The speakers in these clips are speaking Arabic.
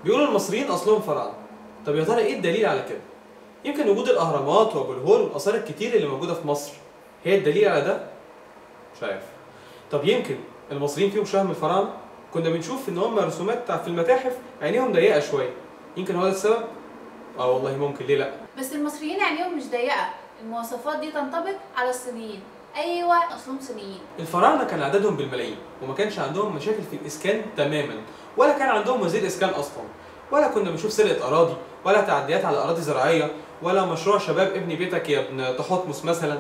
بيقولوا المصريين اصلهم فراعنه. طب يا ترى ايه الدليل على كده؟ يمكن وجود الاهرامات وابو الهول والاثار الكتير اللي موجوده في مصر هي الدليل على ده؟ مش عارف. طب يمكن المصريين فيهم شهم الفراعنه؟ كنا بنشوف ان هم رسومات في المتاحف عينيهم ضيقه شويه، يمكن هو ده السبب؟ والله ممكن، ليه لا؟ بس المصريين عينيهم مش ضيقه، المواصفات دي تنطبق على الصينيين. ايوه اصلهم صينيين. الفراعنه كان عددهم بالملايين وما كانش عندهم مشاكل في الاسكان تماما، ولا كان عندهم وزير اسكان اصلا، ولا كنا بنشوف سرقه اراضي، ولا تعديات على اراضي زراعيه، ولا مشروع شباب ابني بيتك يا ابن تحتمس مثلا،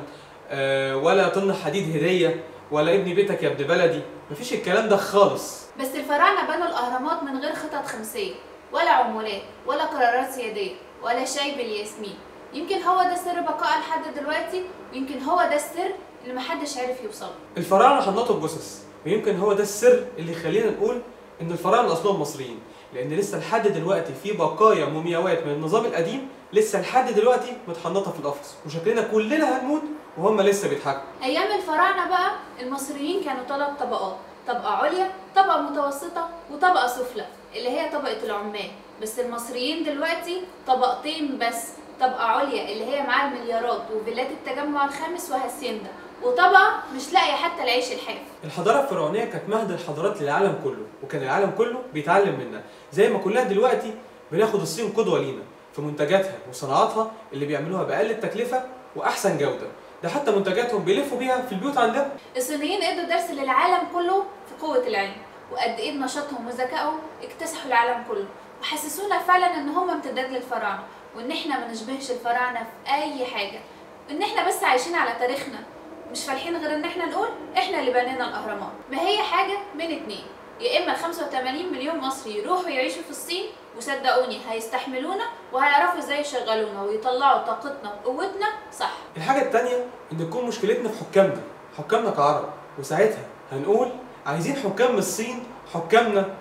ولا طن حديد هديه، ولا ابني بيتك يا ابن بلدي. مفيش الكلام ده خالص. بس الفراعنه بنوا الاهرامات من غير خطط خمسيه ولا عمولات ولا قرارات سياديه ولا شاي بالياسمين. يمكن هو ده سر بقائها لحد دلوقتي، ويمكن هو ده السر اللي محدش عارف يوصله. الفراعنه حنطوا الجثث، ويمكن هو ده السر اللي يخلينا نقول ان الفراعنه اصلهم مصريين، لان لسه لحد دلوقتي في بقايا مومياوات من النظام القديم لسه لحد دلوقتي متحنطه في القفص، وشكلنا كلنا هنموت وهم لسه بيضحكوا. ايام الفراعنه بقى المصريين كانوا 3 طبقات، طبقه عليا، طبقه متوسطه، وطبقه سفلى اللي هي طبقه العمال. بس المصريين دلوقتي طبقتين بس، طبقه عليا اللي هي معاها المليارات وفيلات التجمع الخامس وهاسيندا، وطبقه مش لاقيه حتى العيش الحاف. الحضاره الفرعونيه كانت مهد الحضارات للعالم كله، وكان العالم كله بيتعلم منها، زي ما كلنا دلوقتي بناخد الصين قدوه لينا في منتجاتها وصناعاتها اللي بيعملوها باقل التكلفه واحسن جوده. ده حتى منتجاتهم بيلفوا بيها في البيوت عندنا. الصينيين ادوا درس للعالم كله في قوه العلم، وقد ايه بنشاطهم وذكائهم اكتسحوا العالم كله، وحسسونا فعلا ان هم امتداد للفراعنه، وان احنا ما نشبهش الفراعنه في اي حاجه، وان احنا بس عايشين على تاريخنا، مش فالحين غير ان احنا نقول احنا اللي بنينا الاهرامات. ما هي حاجه من اتنين، يا اما 85 مليون مصري يروحوا يعيشوا في الصين وصدقوني هيستحملونا وهيعرفوا ازاي يشغلونا ويطلعوا طاقتنا وقوتنا صح. الحاجه التانيه ان تكون مشكلتنا في حكامنا كعرب، وساعتها هنقول عايزين حكام من الصين حكامنا.